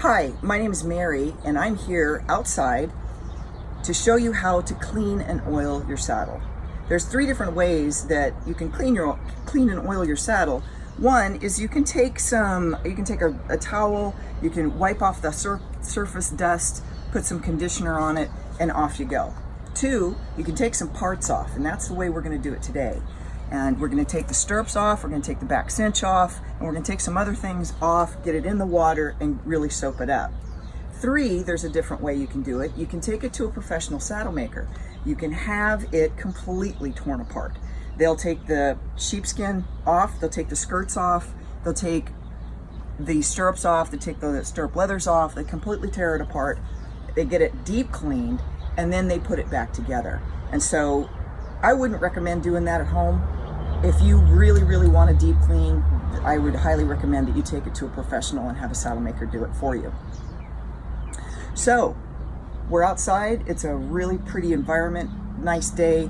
Hi, my name is Mary, and I'm here outside to show you how to clean and oil your saddle. There's 3 different ways that you can clean and oil your saddle. One is you can take a towel, you can wipe off the surface dust, put some conditioner on it, and off you go. 2, you can take some parts off, and that's the way we're going to do it today. And we're going to take the stirrups off, we're going to take the back cinch off, and we're going to take some other things off, get it in the water, and really soap it up. 3, there's a different way you can do it. You can take it to a professional saddle maker. You can have it completely torn apart. They'll take the sheepskin off, they'll take the skirts off, they'll take the stirrups off, they take the stirrup leathers off, they completely tear it apart, they get it deep cleaned, and then they put it back together. And so I wouldn't recommend doing that at home. If you really want a deep clean, I would highly recommend that you take it to a professional and have a saddle maker do it for you. So we're outside, it's a really pretty environment, nice day.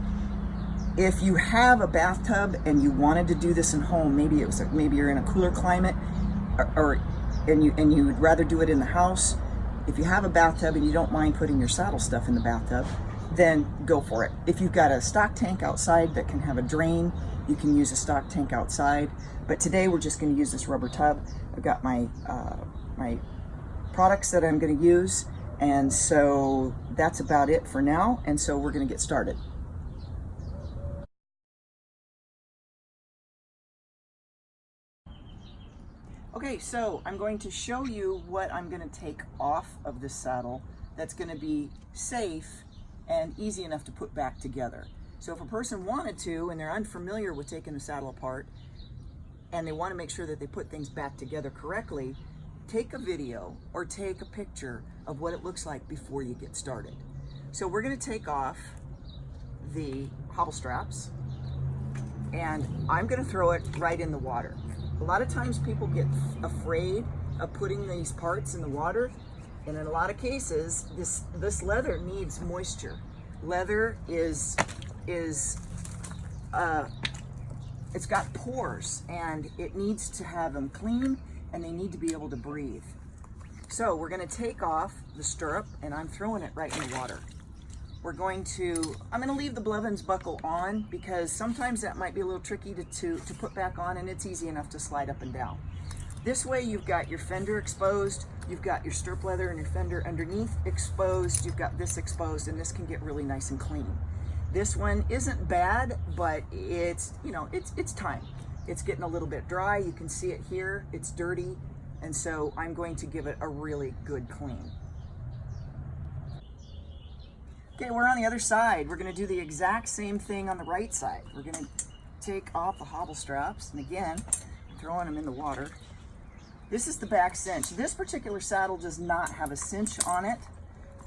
If you have a bathtub and you wanted to do this at home, maybe you're in a cooler climate, and you would rather do it in the house. If you have a bathtub and you don't mind putting your saddle stuff in the bathtub, then go for it. If you've got a stock tank outside that can have a drain, you can use a stock tank outside. But today we're just going to use this rubber tub. I've got my my products that I'm going to use, and so that's about it for now. And so we're going to get started. Okay, so I'm going to show you what I'm going to take off of this saddle that's going to be safe and easy enough to put back together. So if a person wanted to, and they're unfamiliar with taking the saddle apart, and they want to make sure that they put things back together correctly, take a video or take a picture of what it looks like before you get started. So we're going to take off the hobble straps, and I'm going to throw it right in the water. A lot of times people get afraid of putting these parts in the water, and in a lot of cases this leather needs moisture. Leather it's got pores, and it needs to have them clean, and they need to be able to breathe. So we're going to take off the stirrup, and I'm throwing it right in the water. I'm going to leave the Blevins buckle on, because sometimes that might be a little tricky to put back on, and it's easy enough to slide up and down. This way you've got your fender exposed, you've got your stirrup leather and your fender underneath exposed, you've got this exposed, and this can get really nice and clean. This one isn't bad, but it's time. It's getting a little bit dry. You can see it here, it's dirty, and so I'm going to give it a really good clean. Okay, we're on the other side. We're going to do the exact same thing on the right side. We're going to take off the hobble straps, and again, throwing them in the water. This is the back cinch. This particular saddle does not have a cinch on it,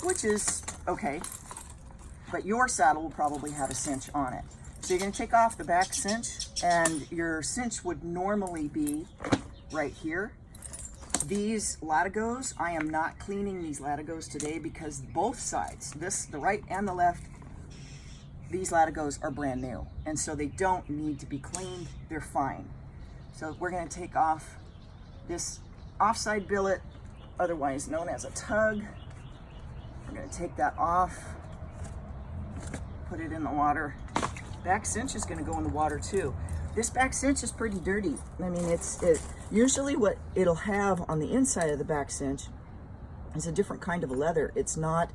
which is okay, but your saddle will probably have a cinch on it. So you're going to take off the back cinch, and your cinch would normally be right here. These latigos, I am not cleaning these latigos today, because both sides, the right and the left, these latigos are brand new, and so they don't need to be cleaned. They're fine. So we're going to take off this offside billet, otherwise known as a tug. We're going to take that off, put it in the water. Back cinch is going to go in the water too. This back cinch is pretty dirty. I mean, usually what it'll have on the inside of the back cinch is a different kind of a leather. It's not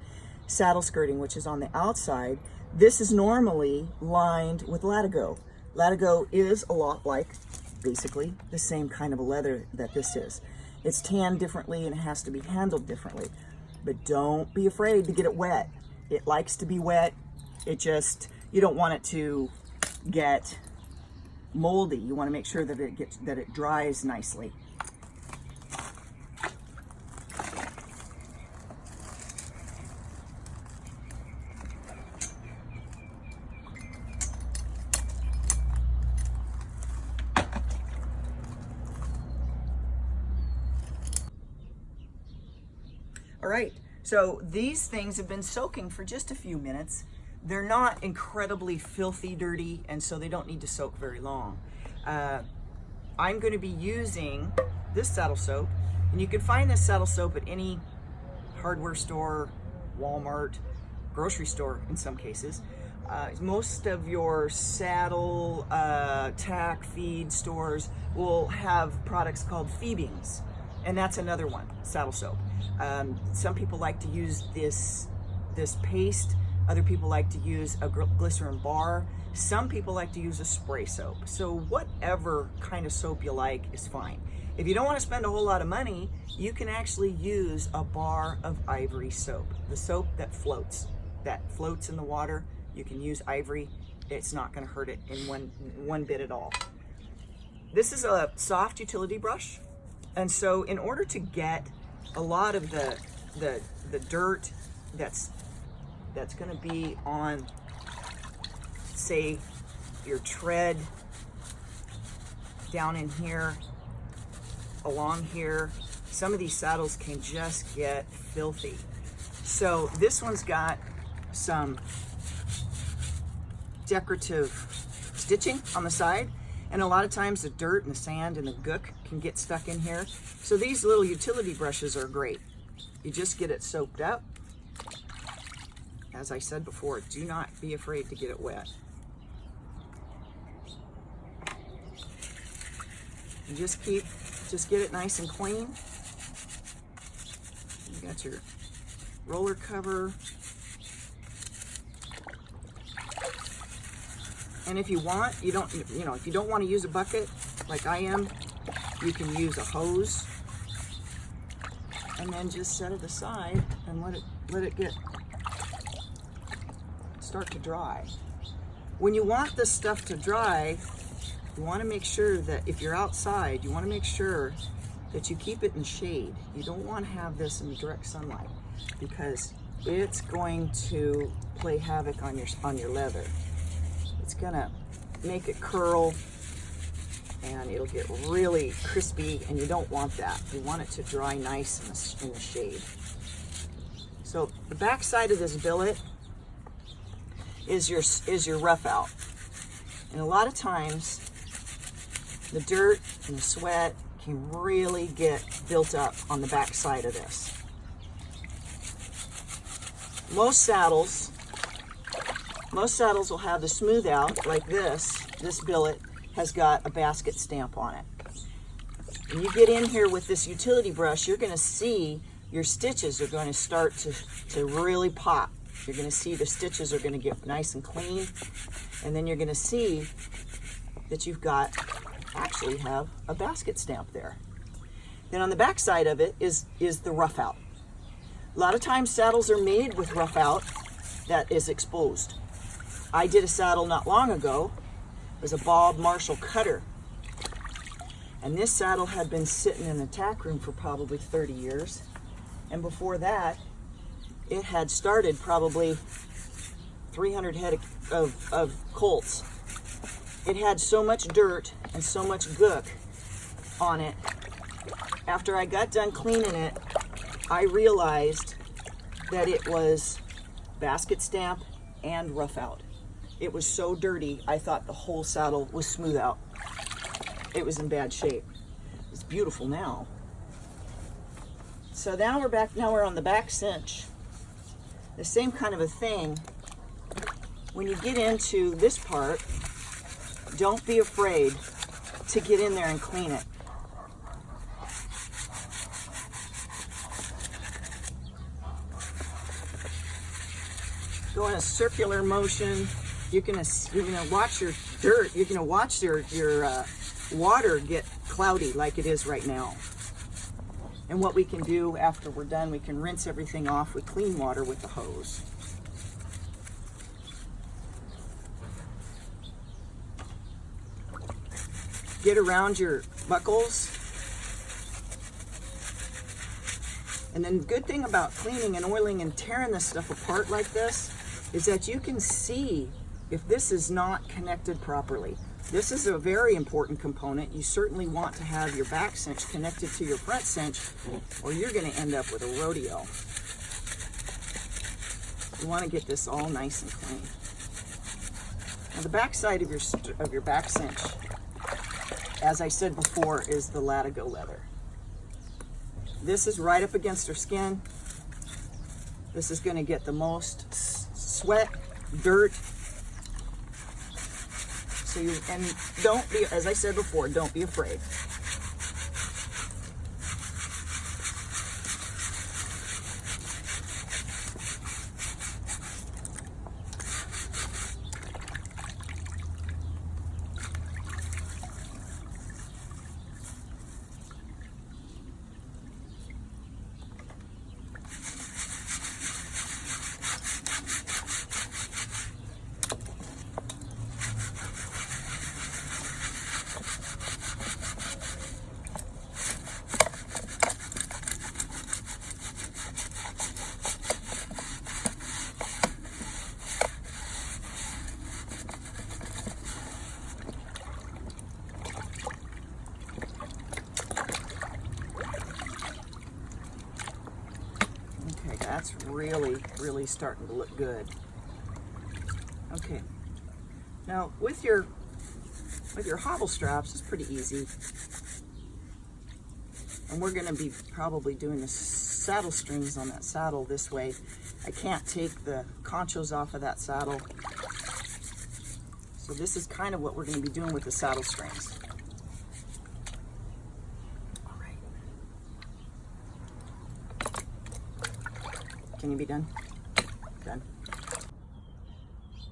saddle skirting, which is on the outside. This is normally lined with latigo. Latigo is a lot like basically the same kind of a leather that this is. It's tanned differently, and it has to be handled differently. But don't be afraid to get it wet. It likes to be wet. You don't want it to get moldy. You want to make sure that it dries nicely. All right, so these things have been soaking for just a few minutes. They're not incredibly filthy dirty, and so they don't need to soak very long. I'm going to be using this saddle soap And you can find this saddle soap at any hardware store, Walmart, grocery store in some cases. Most of your saddle tack feed stores will have products called Phoebings, and that's another one, saddle soap. Some people like to use this paste. Other people like to use a glycerin bar. Some people like to use a spray soap. So whatever kind of soap you like is fine. If you don't want to spend a whole lot of money, you can actually use a bar of ivory soap, the soap that floats in the water. You can use ivory. It's not going to hurt it in one bit at all. This is a soft utility brush, and so in order to get a lot of the dirt that's going to be on, say, your tread down in here, along here, some of these saddles can just get filthy. So this one's got some decorative stitching on the side, and a lot of times the dirt and the sand and the gook can get stuck in here. So these little utility brushes are great. You just get it soaked up. As I said before, do not be afraid to get it wet. And just get it nice and clean. You got your roller cover. And if you want, if you don't want to use a bucket like I am, you can use a hose and then just set it aside and let it start to dry. When you want this stuff to dry, you want to make sure that if you're outside, you want to make sure that you keep it in shade. You don't want to have this in direct sunlight because it's going to play havoc on your leather. It's gonna make it curl and it'll get really crispy, and you don't want that. You want it to dry nice in the shade. So the back side of this billet is your rough out. And a lot of times the dirt and the sweat can really get built up on the back side of this. Most saddles will have the smooth out like this. This billet has got a basket stamp on it. When you get in here with this utility brush, you're going to see your stitches are going to start to really pop. You're going to see the stitches are going to get nice and clean, and then you're going to see that you've actually have a basket stamp there. Then on the back side of it is the rough out. A lot of times saddles are made with rough out that is exposed. I did a saddle not long ago. It was a Bob Marshall cutter. And this saddle had been sitting in the tack room for probably 30 years. And before that, it had started probably 300 head of colts. It had so much dirt and so much gook on it. After I got done cleaning it, I realized that it was basket stamp and rough out. It was so dirty, I thought the whole saddle was smooth out. It was in bad shape. It's beautiful now. So now we're on the back cinch. The same kind of a thing. When you get into this part, don't be afraid to get in there and clean it. Go in a circular motion. You're gonna watch your dirt. You're gonna watch your water get cloudy like it is right now. And what we can do after we're done, we can rinse everything off with clean water with the hose. Get around your buckles. And then the good thing about cleaning and oiling and tearing this stuff apart like this is that you can see if this is not connected properly. This is a very important component. You certainly want to have your back cinch connected to your front cinch, or you're going to end up with a rodeo. You want to get this all nice and clean. Now the back side of your back cinch, as I said before, is the latigo leather. this is right up against her skin. This is going to get the most sweat, dirt. So and don't be, as I said before, don't be afraid. That's really starting to look good. Okay, now with your hobble straps, it's pretty easy. And we're going to be probably doing the saddle strings on that saddle this way. I can't take the conchos off of that saddle. So this is kind of what we're going to be doing with the saddle strings. Can you be done? Done.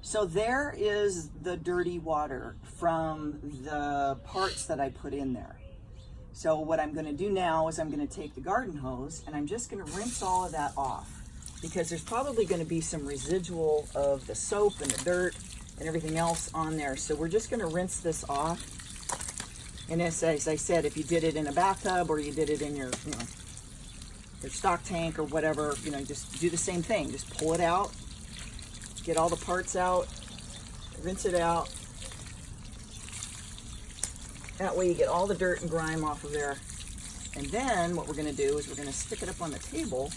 So there is the dirty water from the parts that I put in there. So what I'm going to do now is I'm going to take the garden hose and I'm just going to rinse all of that off, because there's probably going to be some residual of the soap and the dirt and everything else on there. So we're just going to rinse this off. And as I said, if you did it in a bathtub or you did it in your, your stock tank or whatever, just do the same thing. Just pull it out, get all the parts out, rinse it out. That way you get all the dirt and grime off of there. And then what we're going to do is we're going to stick it up on the table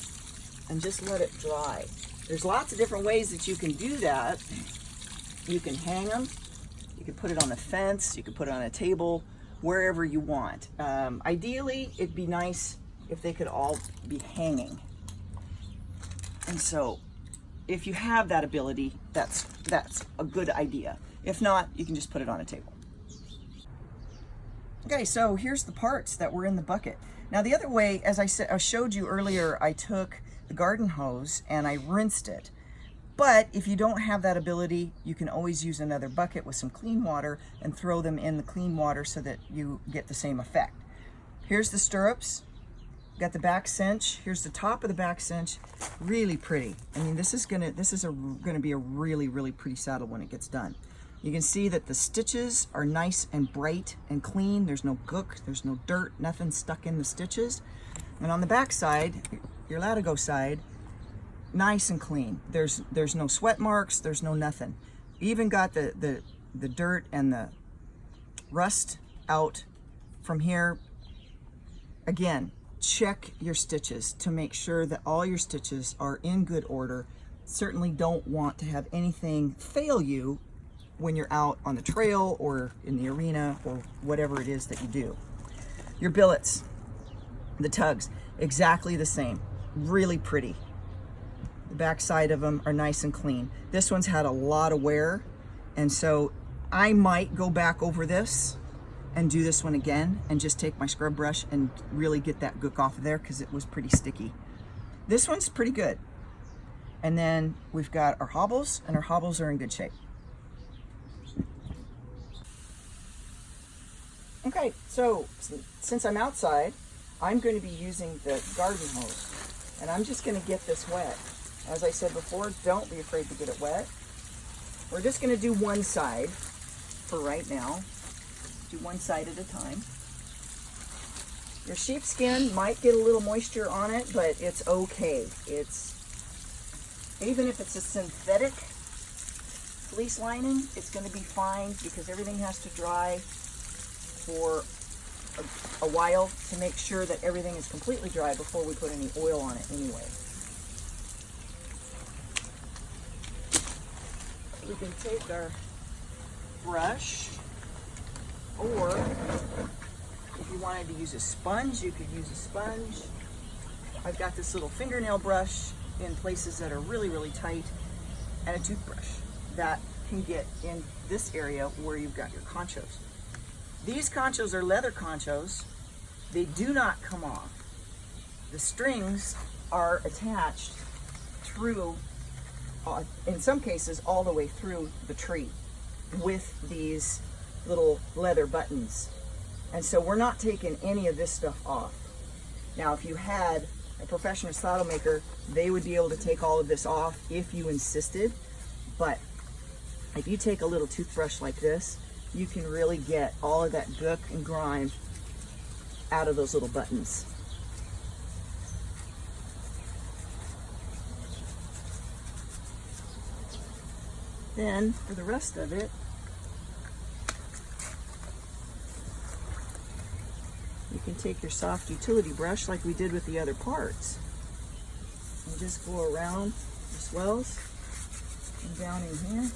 and just let it dry. There's lots of different ways that you can do that. You can hang them, you can put it on the fence, you can put it on a table, wherever you want. Ideally, it'd be nice if they could all be hanging. And so if you have that ability, that's a good idea. If not, you can just put it on a table. Okay, so here's the parts that were in the bucket. Now the other way, as I showed you earlier, I took the garden hose and I rinsed it. But if you don't have that ability, you can always use another bucket with some clean water and throw them in the clean water so that you get the same effect. Here's the stirrups. Got the back cinch. Here's the top of the back cinch. Really pretty. I mean, this is gonna be a really pretty saddle when it gets done. You can see that the stitches are nice and bright and clean. There's no gook, there's no dirt, nothing stuck in the stitches. And on the back side, your latigo side, nice and clean. There's no sweat marks, there's no nothing. You even got the dirt and the rust out from here. Again, check your stitches to make sure that all your stitches are in good order. Certainly don't want to have anything fail you when you're out on the trail or in the arena or whatever it is that you do. Your billets, the tugs, exactly the same. Really pretty. The back side of them are nice and clean. This one's had a lot of wear, and so I might go back over this and do this one again and just take my scrub brush and really get that gook off of there because it was pretty sticky. This one's pretty good. And then we've got our hobbles, and our hobbles are in good shape. Okay, so since I'm outside, I'm going to be using the garden hose, and I'm just going to get this wet. As I said before, don't be afraid to get it wet. We're just going to do one side for right now. Do one side at a time. Your sheepskin might get a little moisture on it, but it's okay. Even if it's a synthetic fleece lining, it's going to be fine because everything has to dry for a while to make sure that everything is completely dry before we put any oil on it anyway. We can take our brush, or if you wanted to use a sponge, you could use a sponge. I've got this little fingernail brush in places that are really, really tight, and a toothbrush that can get in this area where you've got your conchos. These conchos are leather conchos. They do not come off. The strings are attached through, in some cases, all the way through the tree with these little leather buttons. And so we're not taking any of this stuff off. Now, if you had a professional saddle maker, they would be able to take all of this off if you insisted. But if you take a little toothbrush like this, you can really get all of that gook and grime out of those little buttons. Then, for the rest of it, you can take your soft utility brush like we did with the other parts and just go around the swells and down in here.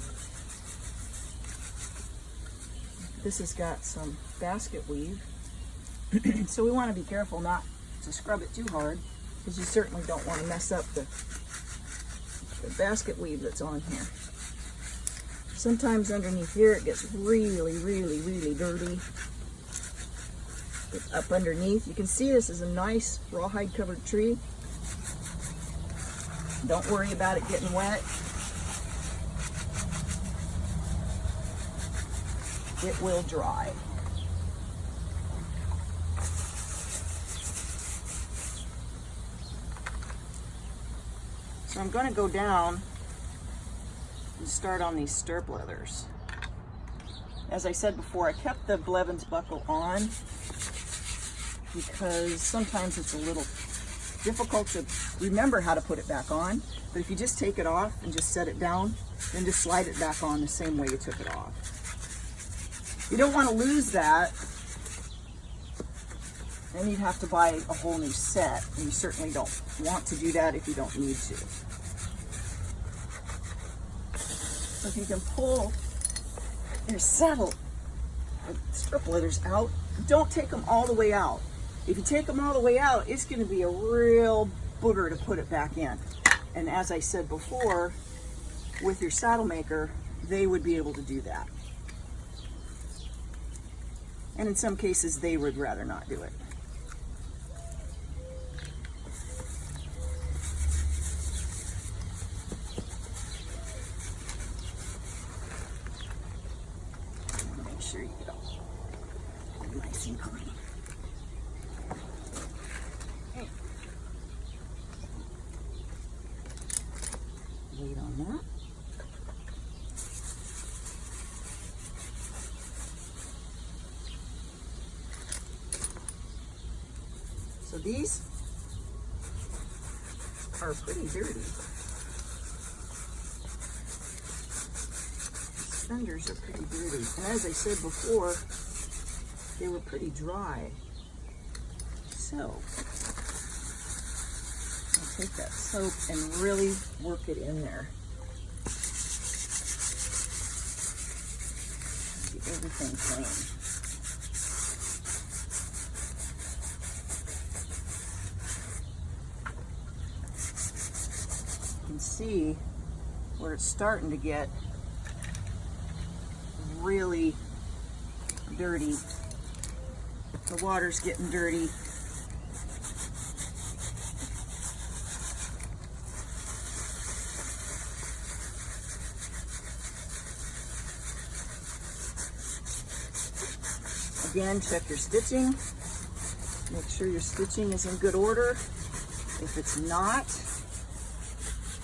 This has got some basket weave, so we want to be careful not to scrub it too hard, because you certainly don't want to mess up the basket weave that's on here. Sometimes underneath here it gets really, really, really dirty. It's up underneath. You can see this is a nice rawhide covered tree. Don't worry about it getting wet. It will dry. So I'm going to go down and start on these stirrup leathers. As I said before, I kept the Blevins buckle on because sometimes it's a little difficult to remember how to put it back on. But if you just take it off and just set it down, then just slide it back on the same way you took it off. You don't want to lose that, then you'd have to buy a whole new set, and you certainly don't want to do that if you don't need to. So if you can pull your saddle strip leathers out, don't take them all the way out. If you take them all the way out, it's going to be a real booger to put it back in. And as I said before, with your saddle maker, they would be able to do that. And in some cases, they would rather not do it. Make sure you get all nice and clean. Okay. Wait on that. So these are pretty dirty. The fenders are pretty dirty. And as I said before, they were pretty dry. So I'll take that soap and really work it in there. Get everything clean. See where it's starting to get really dirty. The water's getting dirty. Again, check your stitching. Make sure your stitching is in good order. If it's not,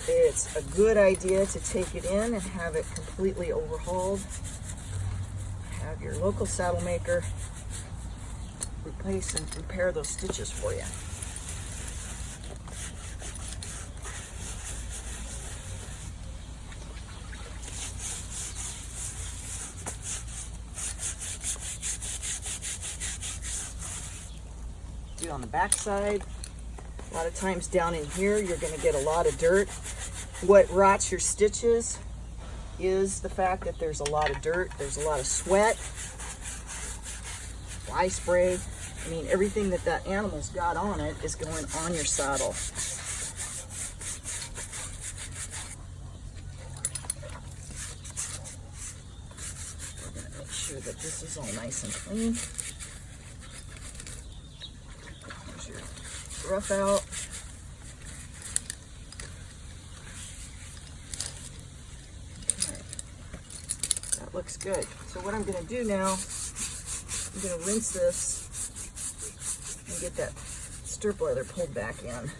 it's a good idea to take it in and have it completely overhauled. Have your local saddle maker replace and repair those stitches for you. Do it on the back side. A lot of times down in here, you're going to get a lot of dirt. What rots your stitches is the fact that there's a lot of dirt, there's a lot of sweat, fly spray, I mean, everything that that animal's got on it is going on your saddle. We're going to make sure that this is all nice and clean. There's your rough out. Looks good. So what I'm going to do now, I'm going to rinse this and get that stirrup leather pulled back in.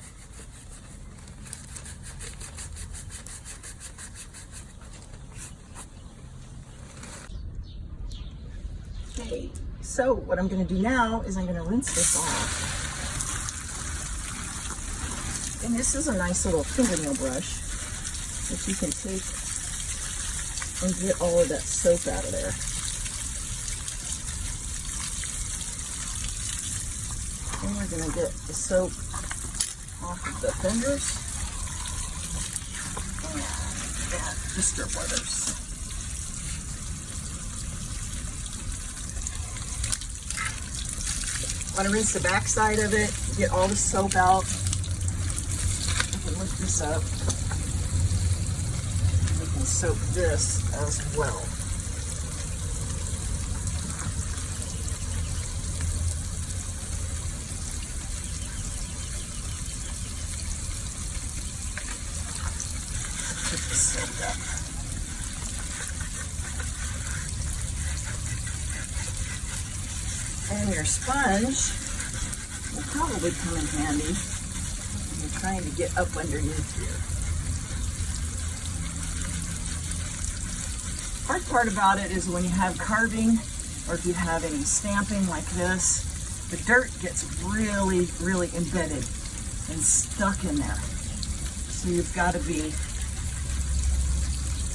Okay, so what I'm going to do now is I'm going to rinse this off. And this is a nice little fingernail brush that you can take and get all of that soap out of there. And we're going to get the soap off of the fenders and the strip leathers. Want to rinse the back side of it, get all the soap out. I can lift this up. Soak this as well. Get this soaked up. And your sponge will probably come in handy when you're trying to get up underneath here. Hard part about it is when you have carving or if you have any stamping like this, the dirt gets really, really embedded and stuck in there. So you've got to be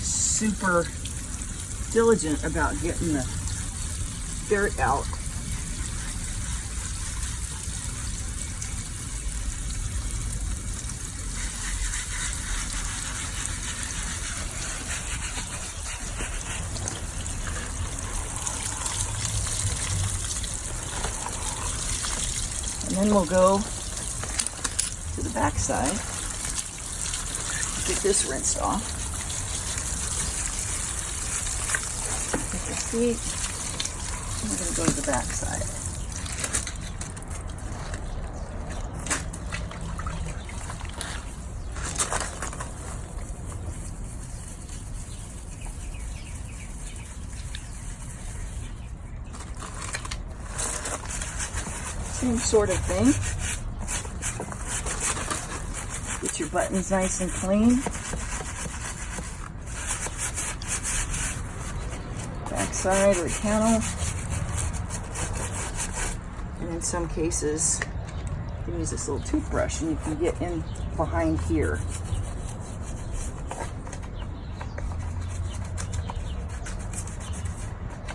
super diligent about getting the dirt out. And then we'll go to the back side, get this rinsed off. Get the seat, and we're going to go to the back side. Same sort of thing. Get your buttons nice and clean. Back side of the cantle. And in some cases, you can use this little toothbrush and you can get in behind here.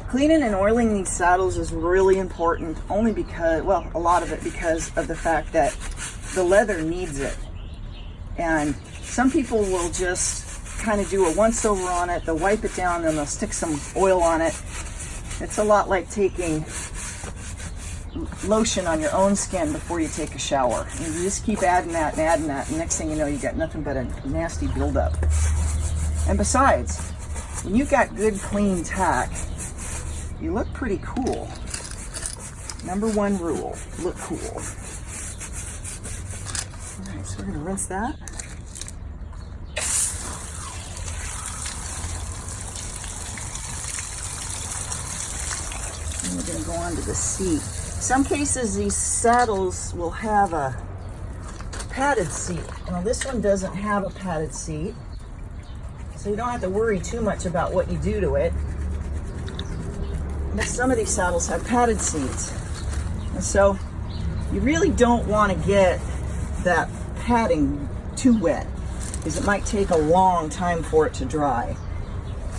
Cleaning and oiling these saddles is really important, only because, well, a lot of it because of the fact that the leather needs it. And some people will just kind of do a once over on it, they'll wipe it down and they'll stick some oil on it. It's a lot like taking lotion on your own skin before you take a shower. And you just keep adding that and adding that, and next thing you know, you got nothing but a nasty buildup. And besides, when you've got good clean tack, you look pretty cool. Number one rule, look cool. All right, so we're gonna rinse that. And we're gonna go on to the seat. Some cases these saddles will have a padded seat. Now this one doesn't have a padded seat, so you don't have to worry too much about what you do to it. Some of these saddles have padded seats, and so you really don't want to get that padding too wet, because it might take a long time for it to dry.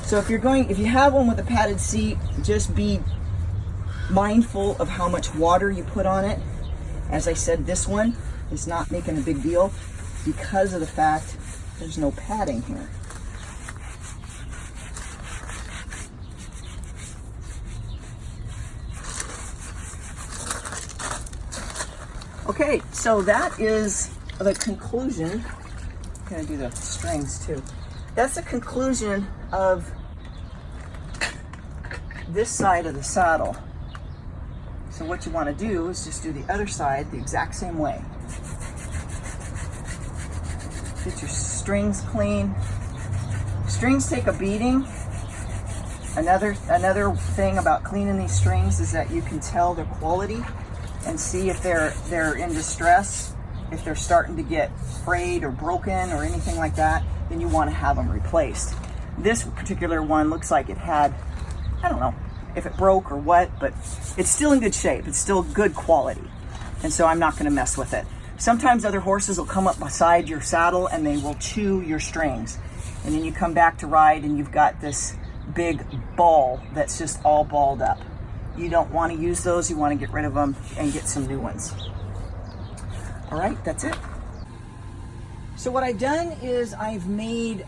So if you have one with a padded seat, just be mindful of how much water you put on it. As I said, this one is not making a big deal because of the fact there's no padding here. Okay, so that is the conclusion. I'm gonna do the strings too. That's the conclusion of this side of the saddle. So what you want to do is just do the other side the exact same way. Get your strings clean. Strings take a beating. Another thing about cleaning these strings is that you can tell their quality and see if they're in distress, if they're starting to get frayed or broken or anything like that, then you want to have them replaced. This particular one looks like it had, I don't know if it broke or what, but it's still in good shape. It's still good quality. And so I'm not going to mess with it. Sometimes other horses will come up beside your saddle and they will chew your strings. And then you come back to ride and you've got this big ball that's just all balled up. You don't want to use those. You want to get rid of them and get some new ones. All right, that's it. So what I've done is I've made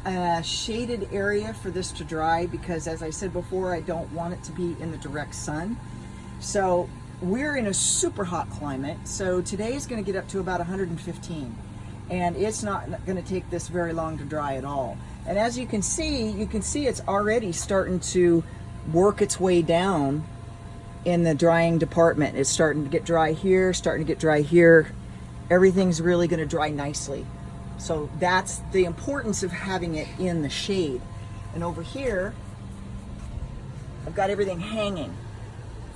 a shaded area for this to dry because, as I said before, I don't want it to be in the direct sun. So we're in a super hot climate. So today is going to get up to about 115. And it's not going to take this very long to dry at all. And as you can see it's already starting to work its way down in the drying department. It's starting to get dry here, starting to get dry here. Everything's really going to dry nicely. So that's the importance of having it in the shade. And over here, I've got everything hanging.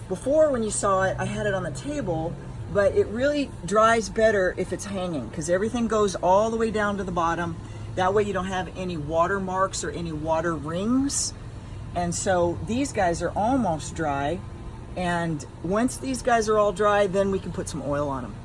Before, when you saw it, I had it on the table, but it really dries better if it's hanging because everything goes all the way down to the bottom. That way you don't have any water marks or any water rings. And so these guys are almost dry. And once these guys are all dry, then we can put some oil on them.